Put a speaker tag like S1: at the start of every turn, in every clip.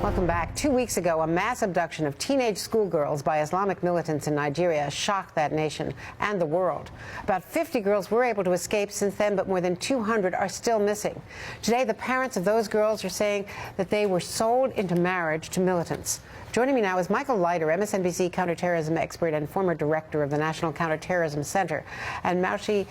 S1: Welcome back. 2 weeks ago, a mass abduction of teenage schoolgirls by Islamic militants in Nigeria shocked that nation and the world. About 50 girls were able to escape since then, but more than 200 are still missing. Today, the parents of those girls are saying that they were sold into marriage to militants. Joining me now is Michael Leiter, MSNBC counterterrorism expert and former director of the National Counterterrorism Center, and Mausi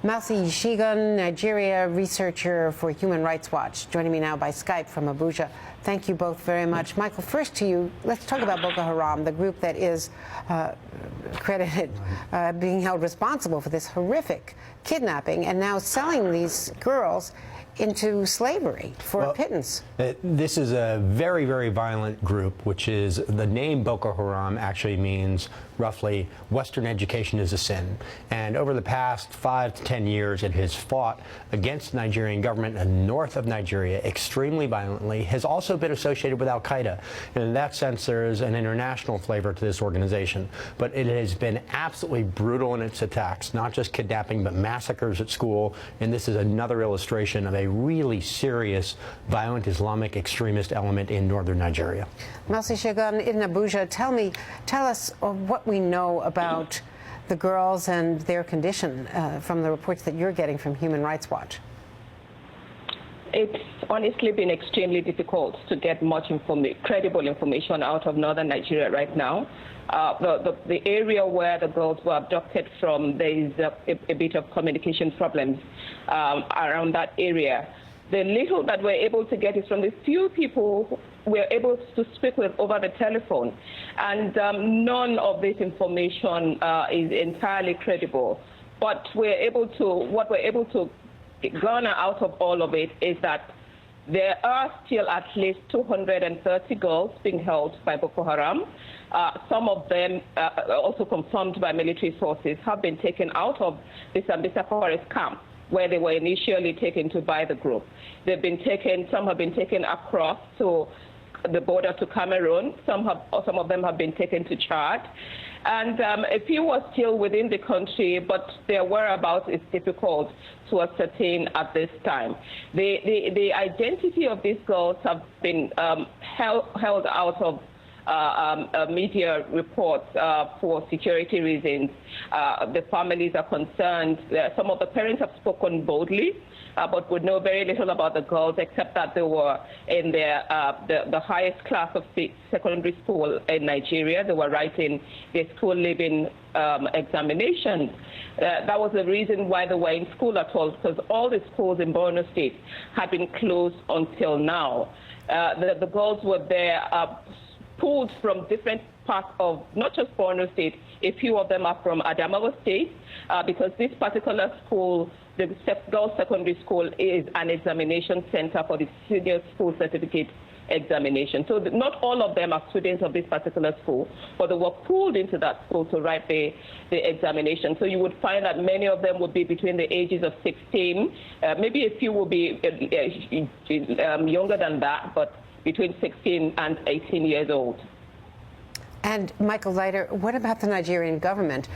S1: Segun, Nigeria researcher for Human Rights Watch, joining me now by Skype from Abuja. Thank you both very much. Michael, first to you, let's talk about Boko Haram, the group that is credited being held responsible for this horrific kidnapping and now selling these girls into slavery for a pittance.
S2: This is a very, very violent group, which is, the name Boko Haram actually means roughly Western education is a sin. And over the past 5 to 10 years, it has fought against the Nigerian government and north of Nigeria extremely violently, has also been associated with al-queda. And in that sense, there is an international flavor to this organization. But it has been absolutely brutal in its attacks, not just kidnapping, but massacres at school. And this is another illustration of a really serious, violent Islamic extremist element in northern Nigeria.
S1: Mausi Segun in Abuja, tell us what we know about the girls and their condition from the reports that you're getting from Human Rights Watch.
S3: It's honestly been extremely difficult to get much credible information out of northern Nigeria right now. The area where the girls were abducted from, there is a bit of communication problems around that area. The little that we're able to get is from the few people we're able to speak with over the telephone. And none of this information is entirely credible. But what we're able to garner out of all of it is that there are still at least 230 girls being held by Boko Haram. Some of them, also confirmed by military sources, have been taken out of the Sambisa forest camp, where they were initially taken to by the group. Some have been taken across to the border to Cameroon. Some of them have been taken to Chad. And a few are still within the country, but their whereabouts is difficult to ascertain at this time. The identity of these girls have been held out of media reports for security reasons. The families are concerned. Some of the parents have spoken boldly, but would know very little about the girls, except that they were in the highest class of secondary school in Nigeria. They were writing their school leaving examinations. That was the reason why they were in school at all, because all the schools in Borno State had been closed until now. The girls were there, pulled from different parts of not just Borno State. A few of them are from Adamawa State, because this particular school, the girls' secondary school, is an examination center for the senior school certificate examination. So not all of them are students of this particular school, but they were pulled into that school to write the examination. So you would find that many of them would be between the ages of 16. Maybe a few will be younger than that, but between 16 and 18 years old.
S1: And Michael Leiter, what about the Nigerian government?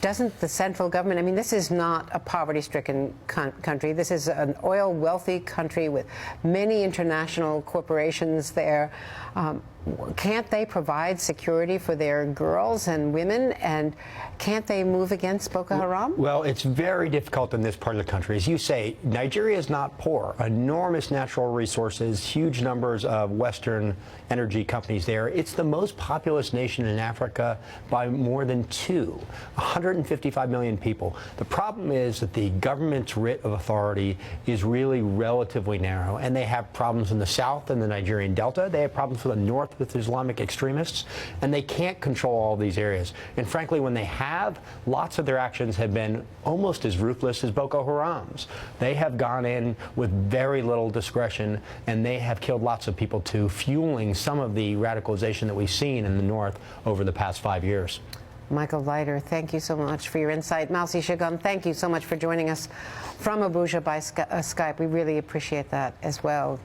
S1: Doesn't the central government, I mean, this is not a poverty-stricken country. This is an oil-wealthy country with many international corporations there. Can't they provide security for their girls and women? And can't they move against Boko Haram?
S2: Well, it's very difficult in this part of the country. As you say, Nigeria is not poor. Enormous natural resources, huge numbers of Western energy companies there. It's the most populous nation in Africa by more than 155 million people. The problem is that the government's writ of authority is really relatively narrow, and they have problems in the south and the Nigerian Delta. They have problems in the north with Islamic extremists, and they can't control all these areas. And frankly, when they have, lots of their actions have been almost as ruthless as Boko Haram's. They have gone in with very little discretion, and they have killed lots of people too, fueling some of the radicalization that we've seen in the north over the past 5 years.
S1: Michael Leiter, thank you so much for your insight. Mausi Segun, thank you so much for joining us from Abuja by Skype. We really appreciate that as well.